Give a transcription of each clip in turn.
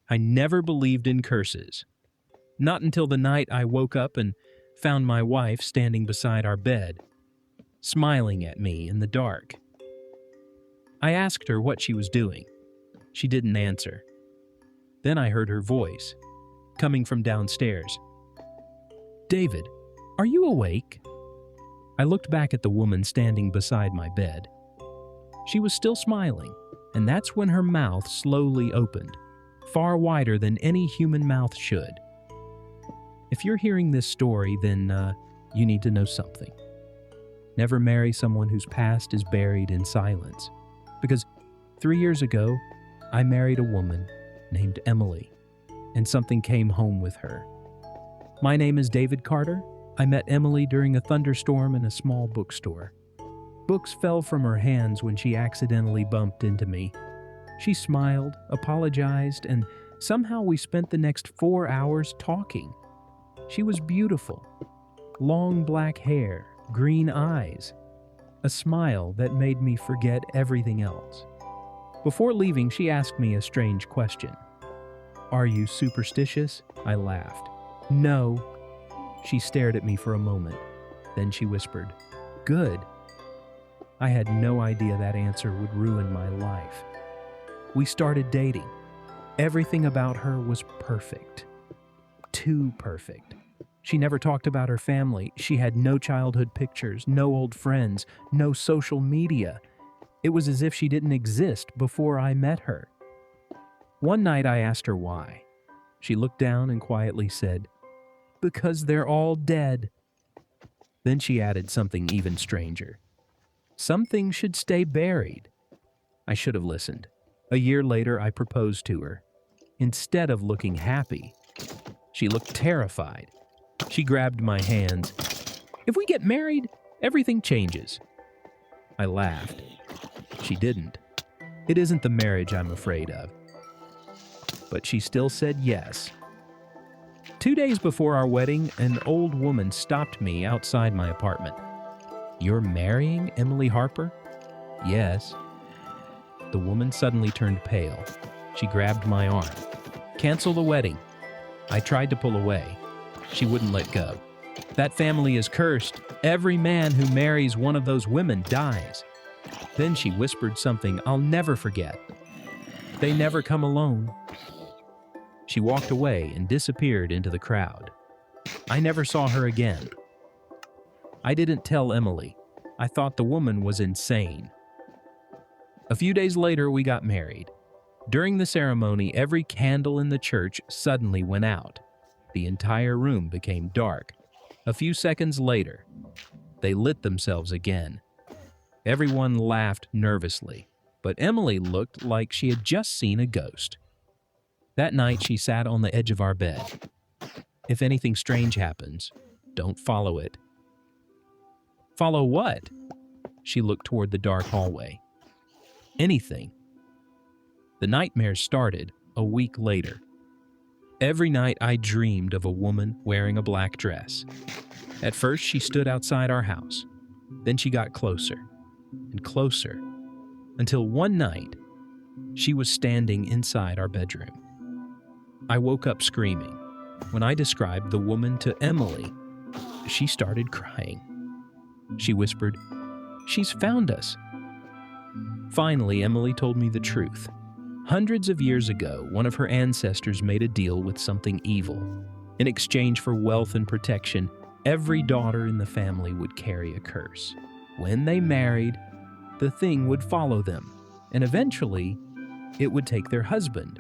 I never believed in curses. Not until the night I woke up and found my wife standing beside our bed, smiling at me in the dark. I asked her what she was doing. She didn't answer. Then I heard her voice, coming from downstairs. "David, are you awake?" I looked back at the woman standing beside my bed. She was still smiling, and that's when her mouth slowly opened, far wider than any human mouth should. If you're hearing this story, then you need to know something. Never marry someone whose past is buried in silence. Because 3 years ago, I married a woman named Emily, and something came home with her. My name is David Carter. I met Emily during a thunderstorm in a small bookstore. Books fell from her hands when she accidentally bumped into me. She smiled, apologized, and somehow we spent the next 4 hours talking. She was beautiful. Long black hair, green eyes, a smile that made me forget everything else. Before leaving, she asked me a strange question. "Are you superstitious?" I laughed. "No." She stared at me for a moment. Then she whispered, "Good." I had no idea that answer would ruin my life. We started dating. Everything about her was perfect. Too perfect. She never talked about her family. She had no childhood pictures, no old friends, no social media. It was as if she didn't exist before I met her. One night I asked her why. She looked down and quietly said, "Because they're all dead." Then she added something even stranger. "Some things should stay buried." I should have listened. A year later, I proposed to her. Instead of looking happy, she looked terrified. She grabbed my hands. "If we get married, everything changes." I laughed. She didn't. It isn't the marriage I'm afraid of. But she still said yes. 2 days before our wedding, an old woman stopped me outside my apartment. "You're marrying Emily Harper?" "Yes." The woman suddenly turned pale. She grabbed my arm. "Cancel the wedding." I tried to pull away. She wouldn't let go. "That family is cursed. Every man who marries one of those women dies." Then she whispered something I'll never forget. "They never come alone." She walked away and disappeared into the crowd. I never saw her again. I didn't tell Emily. I thought the woman was insane. A few days later, we got married. During the ceremony, every candle in the church suddenly went out. The entire room became dark. A few seconds later, they lit themselves again. Everyone laughed nervously, but Emily looked like she had just seen a ghost. That night, she sat on the edge of our bed. "If anything strange happens, don't follow it." "Follow what?" She looked toward the dark hallway. "Anything." The nightmares started a week later. Every night I dreamed of a woman wearing a black dress. At first, she stood outside our house. Then she got closer and closer, until one night, she was standing inside our bedroom. I woke up screaming. When I described the woman to Emily, she started crying. She whispered, "She's found us." Finally, Emily told me the truth. Hundreds of years ago, one of her ancestors made a deal with something evil. In exchange for wealth and protection, every daughter in the family would carry a curse. When they married, the thing would follow them, and eventually, it would take their husband.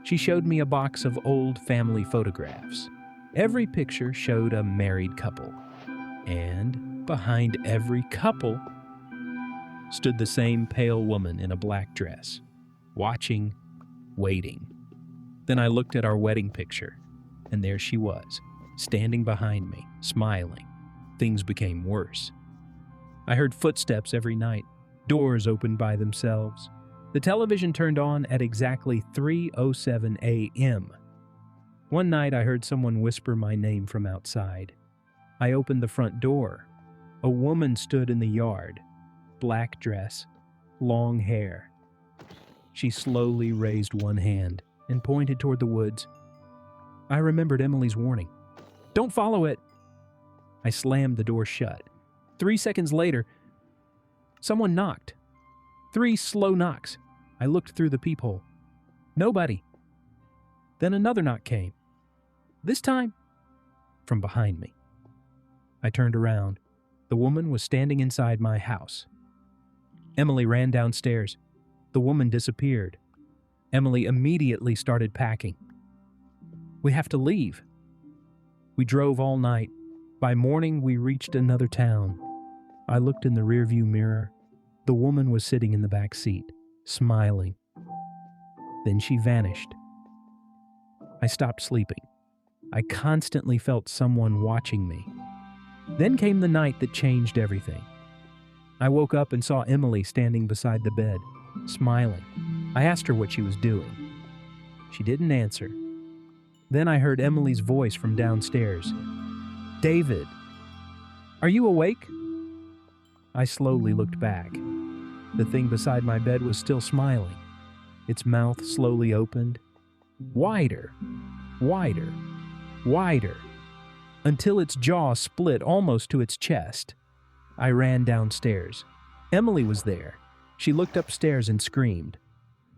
She showed me a box of old family photographs. Every picture showed a married couple. And behind every couple stood the same pale woman in a black dress, watching, waiting. Then I looked at our wedding picture, and there she was, standing behind me, smiling. Things became worse. I heard footsteps every night. Doors opened by themselves. The television turned on at exactly 3:07 a.m. One night I heard someone whisper my name from outside. I opened the front door. A woman stood in the yard, black dress, long hair. She slowly raised one hand. and pointed toward the woods. I remembered Emily's warning. "Don't follow it!" I slammed the door shut. 3 seconds later, someone knocked. 3 slow knocks. I looked through the peephole. Nobody. Then another knock came. This time, from behind me. I turned around. The woman was standing inside my house. Emily ran downstairs. The woman disappeared. Emily immediately started packing. "We have to leave." We drove all night. By morning, we reached another town. I looked in the rearview mirror. The woman was sitting in the back seat, smiling. Then she vanished. I stopped sleeping. I constantly felt someone watching me. Then came the night that changed everything. I woke up and saw Emily standing beside the bed, smiling. I asked her what she was doing. She didn't answer. Then I heard Emily's voice from downstairs. "David, are you awake?" I slowly looked back. The thing beside my bed was still smiling. Its mouth slowly opened. Wider, wider, wider, until its jaw split almost to its chest. I ran downstairs. Emily was there. She looked upstairs and screamed.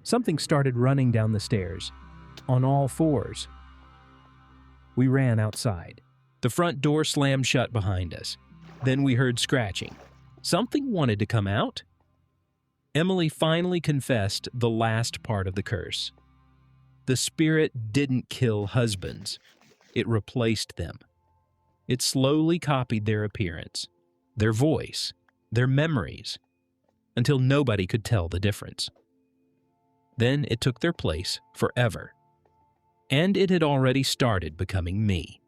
Something started running down the stairs, on all fours. We ran outside. The front door slammed shut behind us. Then we heard scratching. Something wanted to come out. Emily finally confessed the last part of the curse. The spirit didn't kill husbands. It replaced them. It slowly copied their appearance, their voice, their memories, until nobody could tell the difference. Then it took their place forever. And it had already started becoming me.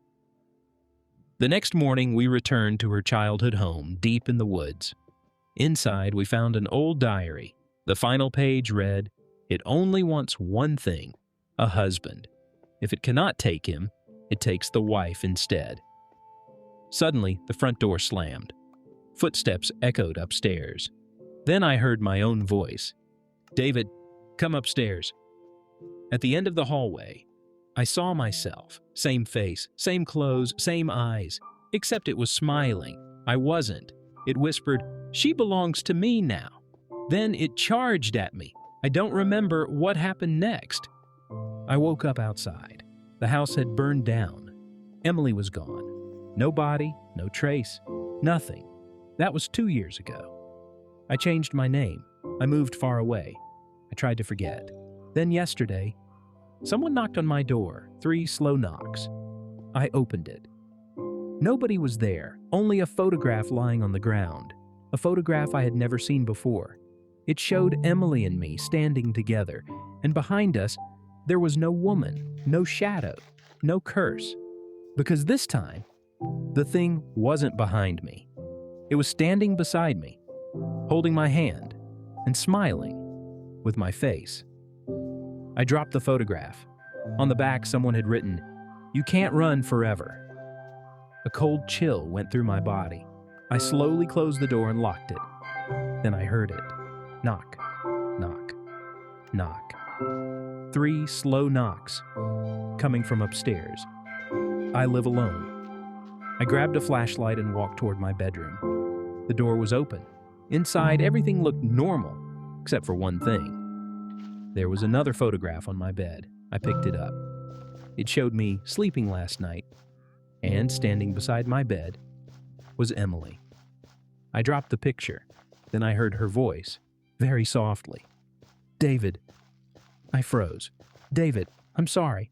The next morning, we returned to her childhood home deep in the woods. Inside, we found an old diary. The final page read, "It only wants one thing, a husband. If it cannot take him, it takes the wife instead." Suddenly, the front door slammed. Footsteps echoed upstairs. Then I heard my own voice. "David, come upstairs." At the end of the hallway, I saw myself. Same face, same clothes, same eyes. Except it was smiling. I wasn't. It whispered, "She belongs to me now." Then it charged at me. I don't remember what happened next. I woke up outside. The house had burned down. Emily was gone. No body, no trace, nothing. That was 2 years ago. I changed my name. I moved far away. I tried to forget. Then yesterday, someone knocked on my door, 3 slow knocks. I opened it. Nobody was there, only a photograph lying on the ground. A photograph I had never seen before. It showed Emily and me standing together, and behind us, there was no woman, no shadow, no curse. Because this time, the thing wasn't behind me. It was standing beside me, holding my hand, and smiling with my face. I dropped the photograph. On the back, someone had written, "You can't run forever." A cold chill went through my body. I slowly closed the door and locked it. Then I heard it. Knock, knock, knock. 3 slow knocks, coming from upstairs. I live alone. I grabbed a flashlight and walked toward my bedroom. The door was open. Inside, everything looked normal, except for one thing. There was another photograph on my bed. I picked it up. It showed me sleeping last night, and standing beside my bed was Emily. I dropped the picture. Then I heard her voice, very softly. "David." I froze. "David, I'm sorry."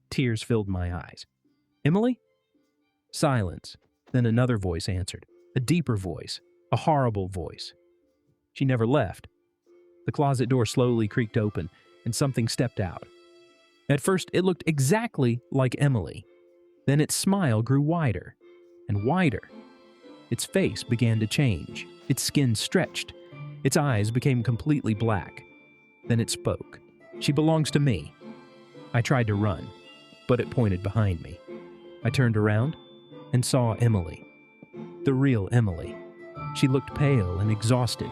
Tears filled my eyes. "Emily?" Silence. Then another voice answered, a deeper voice, a horrible voice. She never left. The closet door slowly creaked open, and something stepped out. At first, it looked exactly like Emily. Then its smile grew wider and wider. Its face began to change. Its skin stretched. Its eyes became completely black. Then it spoke. "She belongs to me." I tried to run, but it pointed behind me. I turned around and saw Emily. The real Emily. She looked pale and exhausted.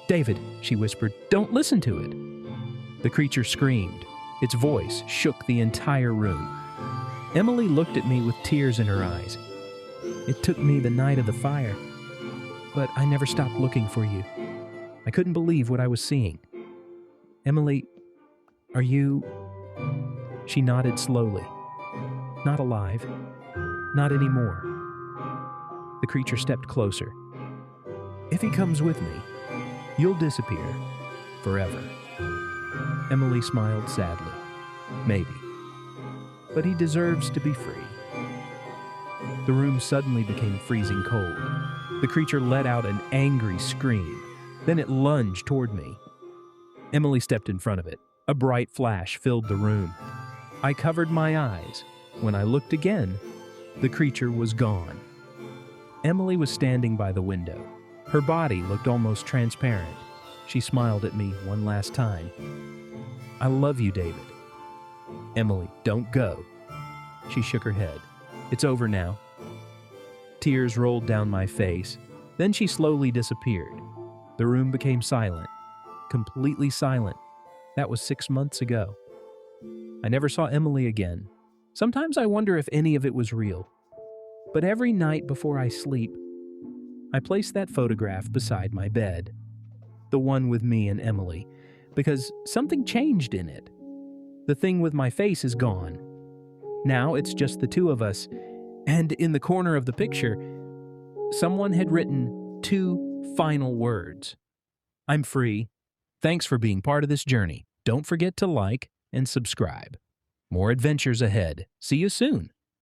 "David," she whispered, "don't listen to it." The creature screamed. Its voice shook the entire room. Emily looked at me with tears in her eyes. It took me the night of the fire, but I never stopped looking for you. I couldn't believe what I was seeing. Emily, are you... She nodded slowly. Not alive. Not anymore. The creature stepped closer. If he comes with me, you'll disappear. Forever. Emily smiled sadly. Maybe. But he deserves to be free. The room suddenly became freezing cold. The creature let out an angry scream. Then it lunged toward me. Emily stepped in front of it. A bright flash filled the room. I covered my eyes. When I looked again, the creature was gone. Emily was standing by the window. Her body looked almost transparent. She smiled at me one last time. I love you, David. Emily, don't go. She shook her head. It's over now. Tears rolled down my face. Then she slowly disappeared. The room became silent. Completely silent. That was 6 months ago. I never saw Emily again. Sometimes I wonder if any of it was real. But every night before I sleep, I place that photograph beside my bed. The one with me and Emily, because something changed in it. The thing with my face is gone. Now it's just the two of us, and in the corner of the picture, someone had written 2 final words. I'm free. Thanks for being part of this journey. Don't forget to like and subscribe. More adventures ahead. See you soon.